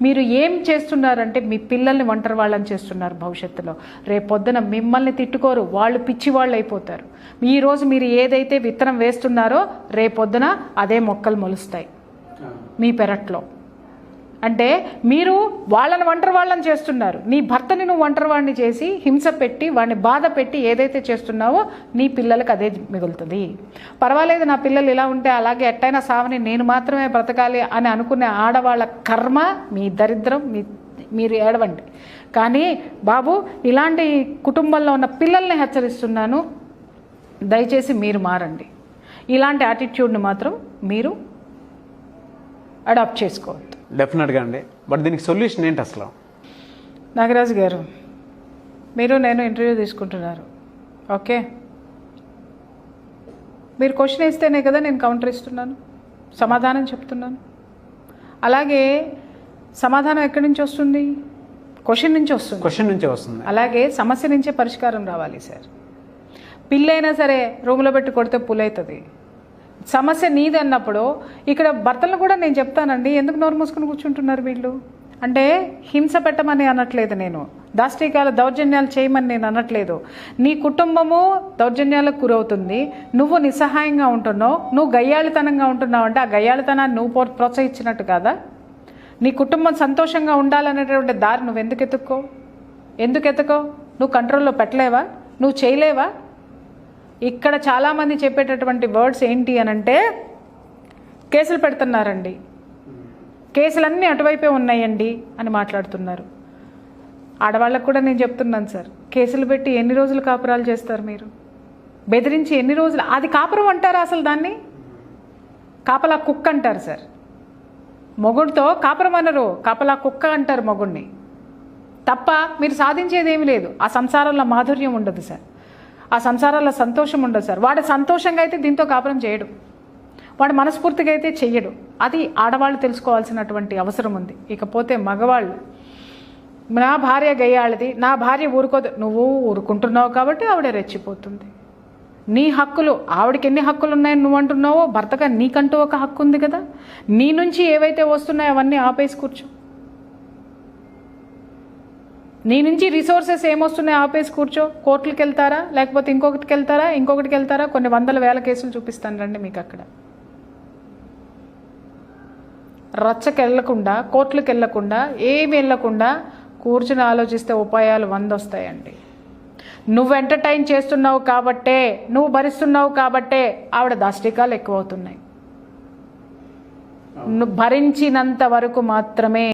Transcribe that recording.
మీరు ఏం చేస్తున్నారంటే మీ పిల్లల్ని ఒంటరి వాళ్ళని చేస్తున్నారు. భవిష్యత్తులో రేపొద్దున మిమ్మల్ని తిట్టుకోరు, వాళ్ళు పిచ్చి వాళ్ళు అయిపోతారు. ఈరోజు మీరు ఏదైతే విత్తనం వేస్తున్నారో రేపొద్దున అదే మొక్కలు మొలుస్తాయి మీ పెరట్లో. అంటే మీరు వాళ్ళని ఒంటరి వాళ్ళని చేస్తున్నారు. నీ భర్తని నువ్వు ఒంటరి వాడిని చేసి హింస పెట్టి వాడిని బాధ పెట్టి ఏదైతే చేస్తున్నావో నీ పిల్లలకు అదే మిగులుతుంది. పర్వాలేదు నా పిల్లలు ఇలా ఉంటే అలాగే ఎట్టయినా సావని నేను మాత్రమే బ్రతకాలి అని అనుకునే ఆడవాళ్ళ కర్మ, మీ దరిద్రం, మీరు ఏడవండి. కానీ బాబు, ఇలాంటి కుటుంబంలో ఉన్న పిల్లల్ని హెచ్చరిస్తున్నాను, దయచేసి మీరు మారండి. ఇలాంటి యాటిట్యూడ్ని మాత్రం మీరు అడాప్ట్ చేసుకోవద్దు. డెఫినెట్గా అండి. బట్ దీనికి సొల్యూషన్ ఏంటి అసలు? నాగరాజు గారు, మీరు నేను ఇంటర్వ్యూ తీసుకుంటున్నారు, ఓకే? మీరు క్వశ్చన్ ఇస్తేనే కదా నేను కౌంటర్ ఇస్తున్నాను, సమాధానం చెప్తున్నాను. అలాగే సమాధానం ఎక్కడి నుంచి వస్తుంది? క్వశ్చన్ నుంచి వస్తుంది. క్వశ్చన్ నుంచే వస్తుంది. అలాగే సమస్య నుంచే పరిష్కారం రావాలి సార్. పిల్లైనా సరే రూమ్లో పెట్టి కొడితే పులవుతుంది. సమస్య నీది అన్నప్పుడు ఇక్కడ భర్తలను కూడా నేను చెప్తానండి, ఎందుకు నోరు మూసుకుని కూర్చుంటున్నారు వీళ్ళు అంటే, హింస పెట్టమని అనట్లేదు నేను, దాష్టికాల దౌర్జన్యాలు చేయమని నేను అనట్లేదు. నీ కుటుంబము దౌర్జన్యాలకు గురవుతుంది, నువ్వు నిస్సహాయంగా ఉంటున్నావు, నువ్వు గయ్యాళితనంగా ఉంటున్నావు అంటే ఆ గయ్యాళితనాన్ని నువ్వు ప్రోత్సహించినట్టు కాదా? నీ కుటుంబం సంతోషంగా ఉండాలనేటువంటి దారి నువ్వు ఎందుకు ఎత్తుకో? నువ్వు కంట్రోల్లో పెట్టలేవా? నువ్వు చేయలేవా? ఇక్కడ చాలామంది చెప్పేటటువంటి వర్డ్స్ ఏంటి అనంటే, కేసులు పెడుతున్నారండి, కేసులన్నీ అటువైపే ఉన్నాయండి అని మాట్లాడుతున్నారు. ఆడవాళ్ళకు కూడా నేను చెప్తున్నాను సార్, కేసులు పెట్టి ఎన్ని రోజులు కాపురాలు చేస్తారు మీరు? బెదిరించి ఎన్ని రోజులు? అది కాపురం అంటారా అసలు? దాన్ని కాపలా కుక్క అంటారు సార్. మొగుడితో కాపురం అనరు, కాపలా కుక్క అంటారు మొగుడిని. తప్ప మీరు సాధించేది ఏమీ లేదు. ఆ సంసారంలో మాధుర్యం ఉండదు సార్, ఆ సంసారాల్లో సంతోషం ఉండదు సార్. వాడు సంతోషంగా అయితే దీంతో కాపురం చేయడు, వాడు మనస్ఫూర్తిగా అయితే చెయ్యడు. అది ఆడవాళ్ళు తెలుసుకోవాల్సినటువంటి అవసరం ఉంది. ఇకపోతే మగవాళ్ళు, నా భార్య గయ్యాళ్ళది, నా భార్య ఊరుకోదు. నువ్వు ఊరుకుంటున్నావు కాబట్టి ఆవిడ రెచ్చిపోతుంది. నీ హక్కులు, ఆవిడకి ఎన్ని హక్కులు ఉన్నాయని నువ్వు అంటున్నావో, భర్తగా నీకంటూ ఒక హక్కు ఉంది కదా. నీ నుంచి ఏవైతే వస్తున్నాయో అవన్నీ ఆపేసి కూర్చో. నీ నుంచి రిసోర్సెస్ ఏమొస్తున్నాయో ఆపేసి కూర్చో. కోర్టులకు వెళ్తారా, లేకపోతే ఇంకొకటికి వెళ్తారా? కొన్ని వందల వేల కేసులు చూపిస్తాను రండి మీకు. అక్కడ రచ్చకి వెళ్ళకుండా, కోర్టులకు వెళ్ళకుండా, ఏమి వెళ్ళకుండా కూర్చుని ఆలోచిస్తే ఉపాయాలు 100 వస్తాయండి. నువ్వు ఎంటర్టైన్ చేస్తున్నావు కాబట్టే, నువ్వు భరిస్తున్నావు కాబట్టే ఆవిడ దాష్టికాలు ఎక్కువ అవుతున్నాయి. భరించినంత వరకు మాత్రమే